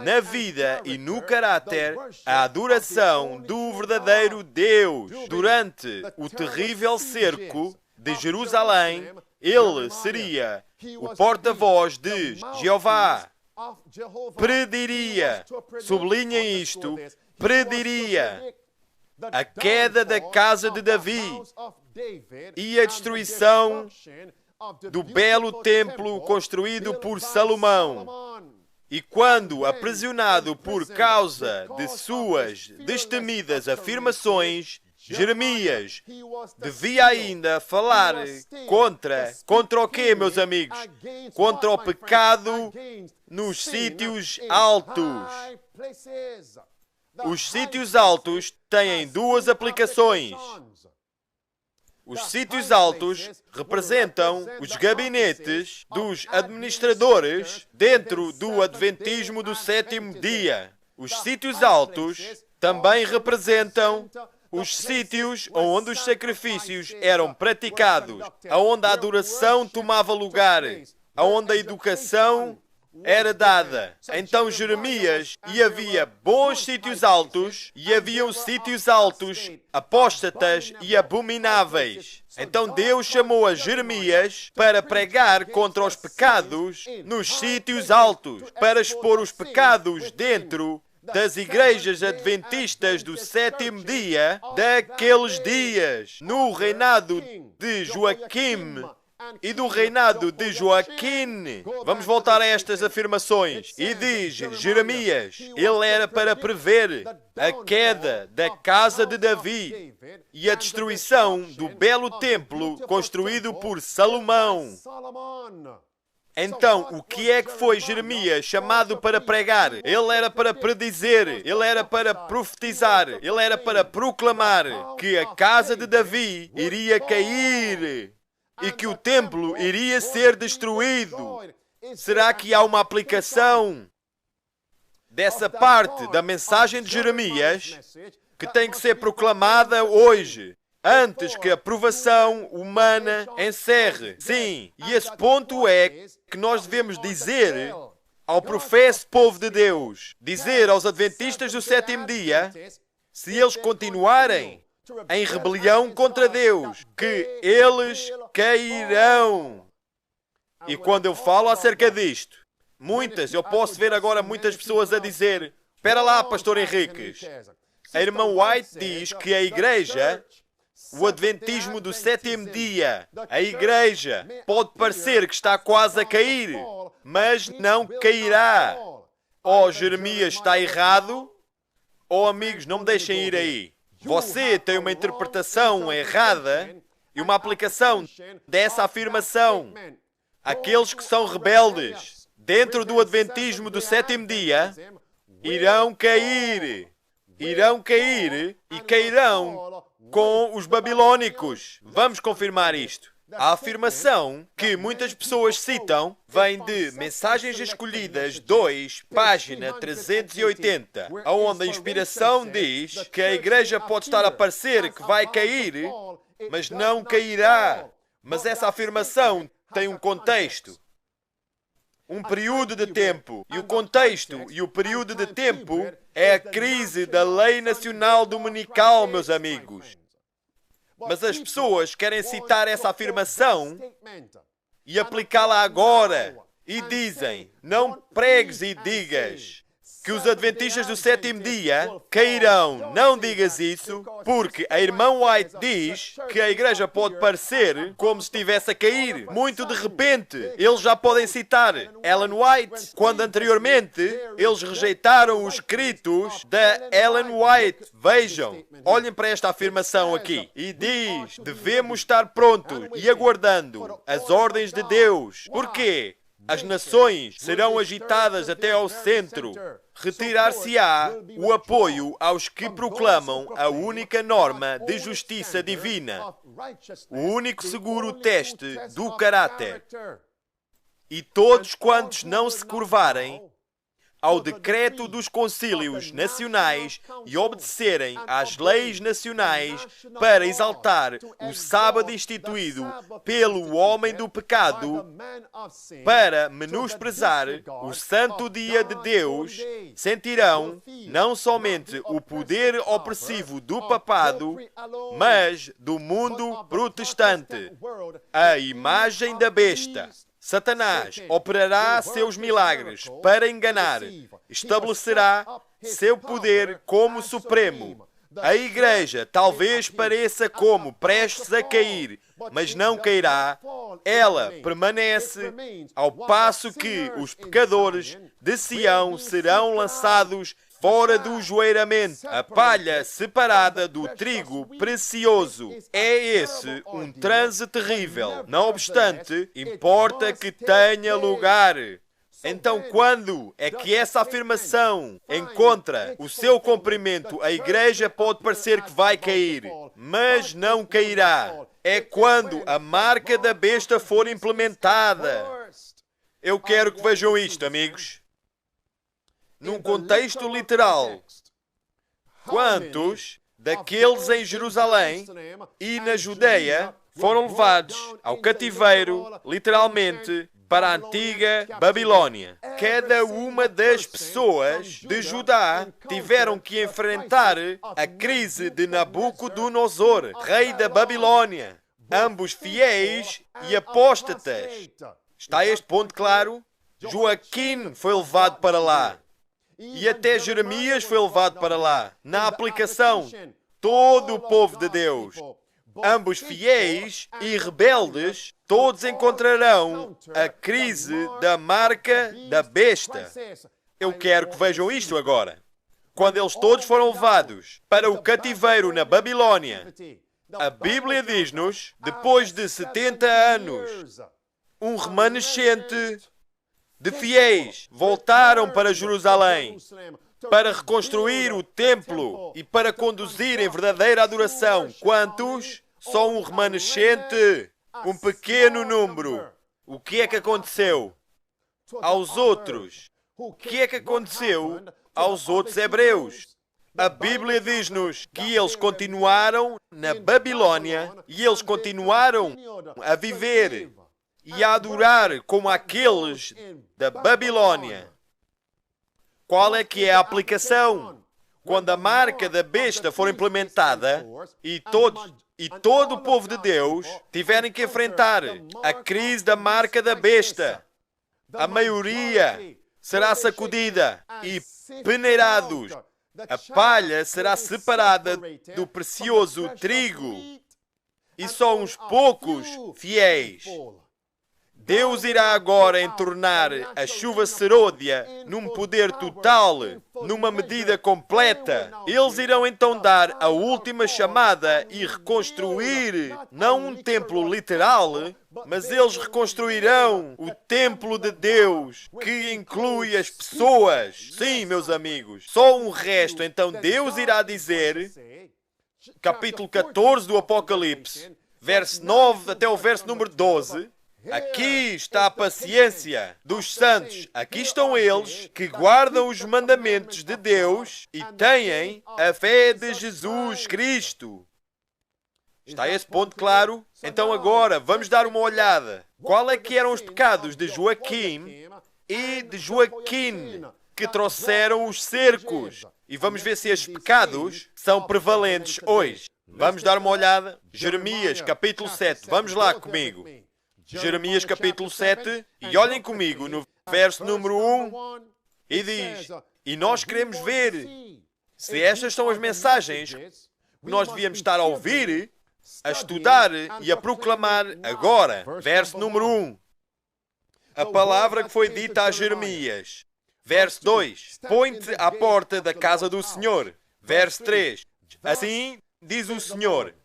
na vida e no caráter a adoração do verdadeiro Deus. Durante o terrível cerco de Jerusalém, ele seria o porta-voz de Jeová. Prediria, sublinhem isto, prediria a queda da casa de Davi e a destruição do belo templo construído por Salomão. E quando, aprisionado por causa de suas destemidas afirmações, Jeremias devia ainda falar contra o quê, meus amigos? Contra o pecado nos sítios altos. Os sítios altos têm duas aplicações. Os sítios altos representam os gabinetes dos administradores dentro do adventismo do sétimo dia. Os sítios altos também representam os sítios onde os sacrifícios eram praticados, onde a adoração tomava lugar, onde a educação era dada. Então Jeremias, e havia bons sítios altos, e haviam sítios altos apóstatas e abomináveis. Então Deus chamou a Jeremias para pregar contra os pecados nos sítios altos, para expor os pecados dentro das igrejas adventistas do sétimo dia daqueles dias, no reinado de Joaquim e do reinado de Joaquim. Vamos voltar a estas afirmações. E diz Jeremias, ele era para prever a queda da casa de Davi e a destruição do belo templo construído por Salomão. Então, o que é que foi Jeremias chamado para pregar? Ele era para predizer, ele era para profetizar, ele era para proclamar que a casa de Davi iria cair e que o templo iria ser destruído. Será que há uma aplicação dessa parte da mensagem de Jeremias que tem que ser proclamada hoje, antes que a provação humana encerre? Sim, e esse ponto é que nós devemos dizer ao professo povo de Deus, dizer aos adventistas do sétimo dia, se eles continuarem em rebelião contra Deus, que eles cairão. E quando eu falo acerca disto, eu posso ver agora muitas pessoas a dizer, espera lá, pastor Henriques, a irmã White diz que a igreja, o adventismo do sétimo dia, a igreja pode parecer que está quase a cair, mas não cairá. Ou Jeremias está errado, ou amigos, não me deixem ir aí. Você tem uma interpretação errada e uma aplicação dessa afirmação. Aqueles que são rebeldes dentro do adventismo do sétimo dia irão cair e cairão com os babilônicos. Vamos confirmar isto. A afirmação que muitas pessoas citam vem de Mensagens Escolhidas 2, página 380, onde a inspiração diz que a igreja pode estar a parecer que vai cair, mas não cairá. Mas essa afirmação tem um contexto, um período de tempo. E o contexto e o período de tempo é a crise da lei nacional dominical, meus amigos. Mas as pessoas querem citar essa afirmação e aplicá-la agora. E dizem, não pregues e digas que os adventistas do sétimo dia cairão. Não digas isso, porque a irmã White diz que a igreja pode parecer como se estivesse a cair. Muito de repente, eles já podem citar Ellen White, quando anteriormente eles rejeitaram os escritos da Ellen White. Vejam, olhem para esta afirmação aqui. E diz, devemos estar prontos e aguardando as ordens de Deus. Porquê? As nações serão agitadas até ao centro. Retirar-se-á o apoio aos que proclamam a única norma de justiça divina, o único seguro teste do caráter. E todos quantos não se curvarem ao decreto dos concílios nacionais e obedecerem às leis nacionais para exaltar o sábado instituído pelo homem do pecado, para menosprezar o santo dia de Deus, sentirão não somente o poder opressivo do papado, mas do mundo protestante, a imagem da besta. Satanás operará seus milagres para enganar, estabelecerá seu poder como supremo. A igreja talvez pareça como prestes a cair, mas não cairá. Ela permanece, ao passo que os pecadores de Sião serão lançados fora do joeiramento, a palha separada do trigo precioso. É esse um transe terrível. Não obstante, importa que tenha lugar. Então, quando é que essa afirmação encontra o seu cumprimento, a igreja pode parecer que vai cair, mas não cairá. É quando a marca da besta for implementada. Eu quero que vejam isto, amigos. Num contexto literal, quantos daqueles em Jerusalém e na Judeia foram levados ao cativeiro, literalmente, para a antiga Babilônia? Cada uma das pessoas de Judá tiveram que enfrentar a crise de Nabucodonosor, rei da Babilônia, ambos fiéis e apóstatas. Está este ponto claro? Joaquim foi levado para lá. E até Jeremias foi levado para lá. Na aplicação, todo o povo de Deus, ambos fiéis e rebeldes, todos encontrarão a crise da marca da besta. Eu quero que vejam isto agora. Quando eles todos foram levados para o cativeiro na Babilônia, a Bíblia diz-nos, depois de 70 anos, um remanescente de fiéis voltaram para Jerusalém para reconstruir o templo e para conduzirem verdadeira adoração. Quantos? Só um remanescente, um pequeno número. O que é que aconteceu aos outros? O que é que aconteceu aos outros hebreus? A Bíblia diz-nos que eles continuaram na Babilônia e eles continuaram a viver e a adorar como aqueles da Babilônia. Qual é que é a aplicação? Quando a marca da besta for implementada e todo o povo de Deus tiverem que enfrentar a crise da marca da besta, a maioria será sacudida e peneirados. A palha será separada do precioso trigo e só uns poucos fiéis. Deus irá agora entornar a chuva serôdia num poder total, numa medida completa. Eles irão então dar a última chamada e reconstruir, não um templo literal, mas eles reconstruirão o templo de Deus, que inclui as pessoas. Sim, meus amigos, só um resto. Então Deus irá dizer, capítulo 14 do Apocalipse, verso 9 até o verso número 12, aqui está a paciência dos santos. Aqui estão eles que guardam os mandamentos de Deus e têm a fé de Jesus Cristo. Está esse ponto claro? Então agora vamos dar uma olhada. Qual é que eram os pecados de Joaquim e de Joaquim que trouxeram os cercos? E vamos ver se estes pecados são prevalentes hoje. Vamos dar uma olhada. Jeremias capítulo 7. Vamos lá comigo. Jeremias capítulo 7. E olhem comigo no verso número 1. E diz: e nós queremos ver se estas são as mensagens que nós devíamos estar a ouvir, a estudar e a proclamar agora. Verso número 1. A palavra que foi dita a Jeremias. Verso 2. Põe-te à porta da casa do Senhor. Verso 3. Assim diz o Senhor,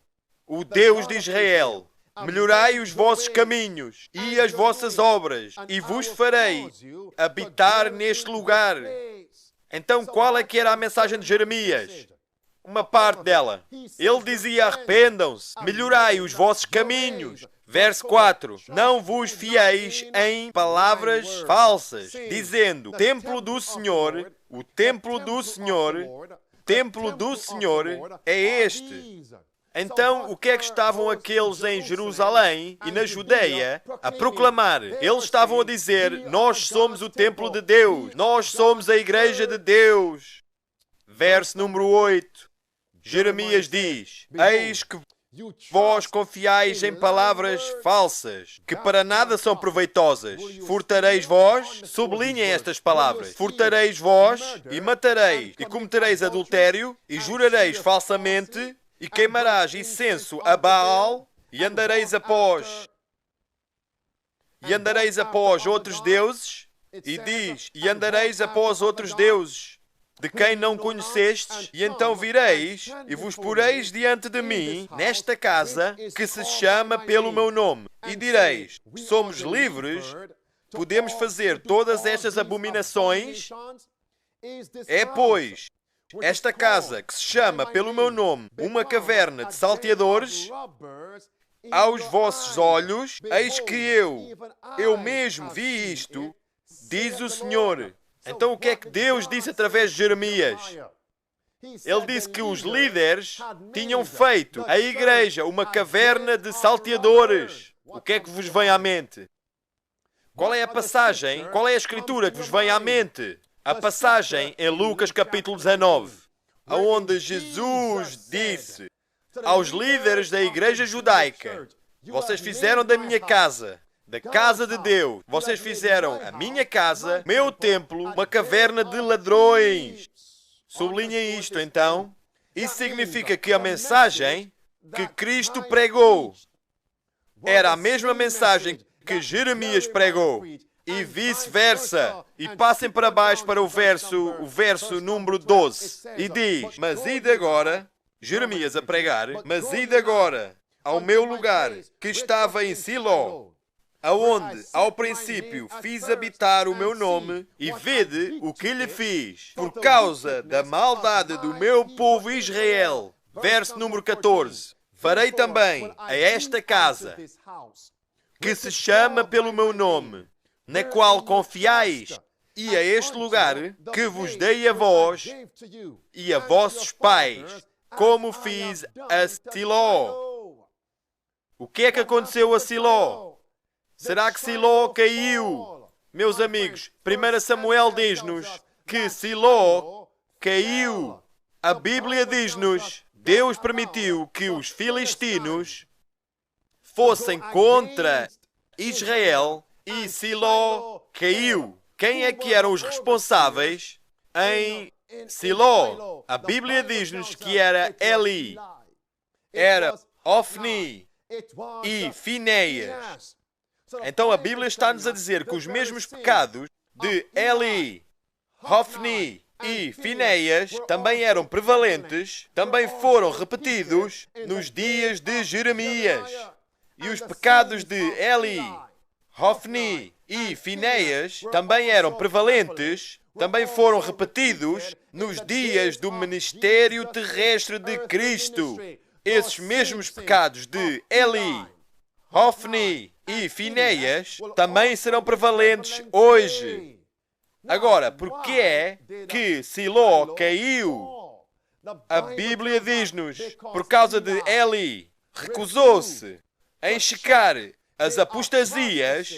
o Deus de Israel: melhorai os vossos caminhos e as vossas obras, e vos farei habitar neste lugar. Então, qual é que era a mensagem de Jeremias? Uma parte dela. Ele dizia: arrependam-se, melhorai os vossos caminhos. Verso 4. Não vos fieis em palavras falsas, dizendo: templo do Senhor, o templo do Senhor, templo do Senhor é este. Então, o que é que estavam aqueles em Jerusalém e na Judeia a proclamar? Eles estavam a dizer: nós somos o templo de Deus, nós somos a igreja de Deus. Verso número 8. Jeremias diz: eis que vós confiais em palavras falsas, que para nada são proveitosas. Furtareis vós, sublinhem estas palavras, furtareis vós e matareis, e cometereis adultério, e jurareis falsamente, e queimarás incenso a Baal, e andareis após outros deuses, e diz: e andareis após outros deuses, de quem não conhecestes, e então vireis e vos poreis diante de mim, nesta casa, que se chama pelo meu nome, e direis: somos livres, podemos fazer todas estas abominações. É, pois, esta casa, que se chama pelo meu nome, uma caverna de salteadores, aos vossos olhos, eis que eu mesmo vi isto, diz o Senhor. Então o que é que Deus disse através de Jeremias? Ele disse que os líderes tinham feito a igreja uma caverna de salteadores. O que é que vos vem à mente? Qual é a passagem? Qual é a escritura que vos vem à mente? A passagem em Lucas capítulo 19, onde Jesus disse aos líderes da igreja judaica: vocês fizeram da minha casa, da casa de Deus, vocês fizeram a minha casa, meu templo, uma caverna de ladrões. Sublinhem isto, então. Isso significa que a mensagem que Cristo pregou era a mesma mensagem que Jeremias pregou, e vice-versa. E passem para baixo para o verso número 12. E diz: mas ide agora, Jeremias a pregar, mas ide agora ao meu lugar, que estava em Siló, aonde, ao princípio, fiz habitar o meu nome, e vede o que lhe fiz, por causa da maldade do meu povo Israel. Verso número 14. Farei também a esta casa, que se chama pelo meu nome, na qual confiais, e a este lugar, que vos dei a vós e a vossos pais, como fiz a Siló. O que é que aconteceu a Siló? Será que Siló caiu? Meus amigos, 1 Samuel diz-nos que Siló caiu. A Bíblia diz-nos: Deus permitiu que os filistinos fossem contra Israel e Siló caiu. Quem é que eram os responsáveis em Siló? A Bíblia diz-nos que era Eli, era Ofni e Finéias. Então a Bíblia está-nos a dizer que os mesmos pecados de Eli, Ofni e Finéias também eram prevalentes, também foram repetidos nos dias de Jeremias. E os pecados de Eli, Ofni e Finéias também eram prevalentes, também foram repetidos nos dias do ministério terrestre de Cristo. esses mesmos pecados de Eli, Hofni e Finéias também serão prevalentes hoje. Agora, por que é que Siló caiu? A Bíblia diz-nos, por causa de Eli, recusou-se em checar as apostasias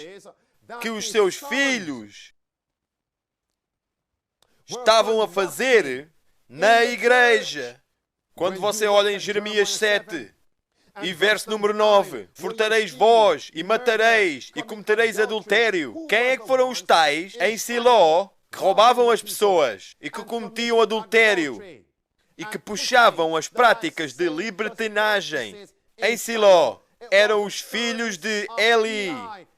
que os seus filhos estavam a fazer na igreja. Quando você olha em Jeremias 7 e verso número 9, furtareis vós e matareis e cometereis adultério. Quem é que foram os tais em Siló que roubavam as pessoas e que cometiam adultério e que puxavam as práticas de libertinagem? Em Siló eram os filhos de Eli.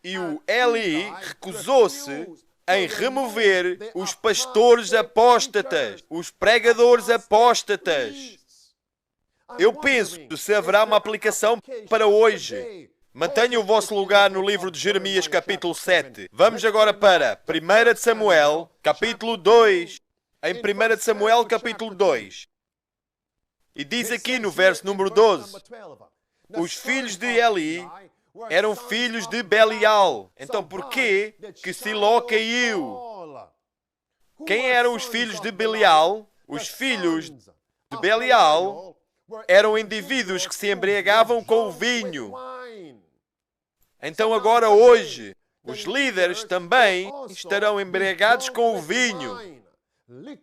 E o Eli recusou-se em remover os pastores apóstatas, os pregadores apóstatas. Eu penso se haverá uma aplicação para hoje. Mantenha o vosso lugar no livro de Jeremias, capítulo 7. Vamos agora para 1 de Samuel, capítulo 2. Em 1 de Samuel, capítulo 2. E diz aqui no verso número 12: os filhos de Eli eram filhos de Belial. Então porquê que Siló caiu? Quem eram os filhos de Belial? Os filhos de Belial eram indivíduos que se embriagavam com o vinho. Então agora hoje, os líderes também estarão embriagados com o vinho.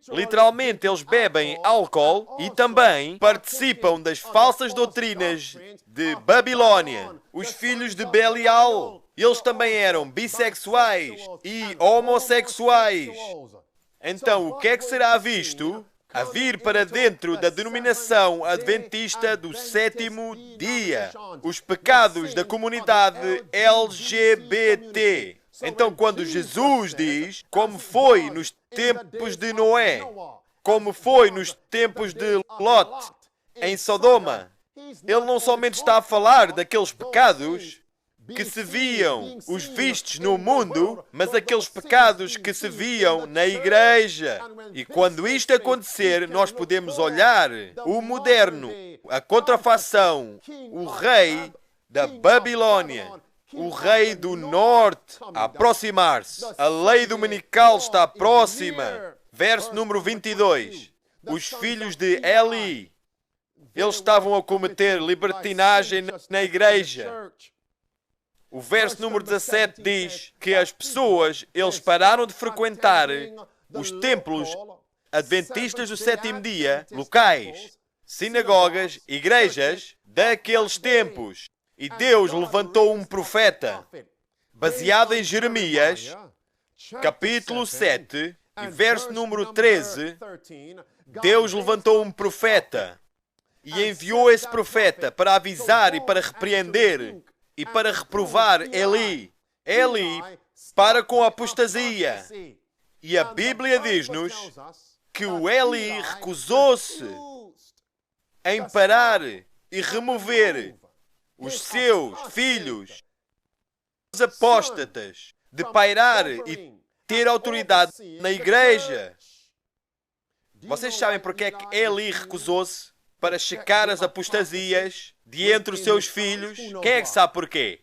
Literalmente, eles bebem álcool e também participam das falsas doutrinas de Babilônia. Os filhos de Belial, eles também eram bissexuais e homossexuais. Então, o que é que será visto a vir para dentro da denominação adventista do sétimo dia? Os pecados da comunidade LGBT. Então, quando Jesus diz, como foi nos tempos de Noé, como foi nos tempos de Lot, em Sodoma, ele não somente está a falar daqueles pecados que se viam os vistos no mundo, mas aqueles pecados que se viam na igreja. E quando isto acontecer, nós podemos olhar o moderno, a contrafação, o rei da Babilônia, o rei do norte, a aproximar-se. A lei dominical está próxima. Verso número 22. Os filhos de Eli, eles estavam a cometer libertinagem na igreja. O verso número 17 diz que as pessoas, eles pararam de frequentar os templos adventistas do sétimo dia, locais, sinagogas, igrejas daqueles tempos. E Deus levantou um profeta, baseado em Jeremias, capítulo 7, e verso número 13. Deus levantou um profeta e enviou esse profeta para avisar e para repreender e para reprovar Eli. Eli para com a apostasia. E a Bíblia diz-nos que o Eli recusou-se em parar e remover os seus filhos, os apóstatas, de pairar e ter autoridade na igreja. Vocês sabem porque é que Eli recusou-se para checar as apostasias de entre os seus filhos? Quem é que sabe porquê?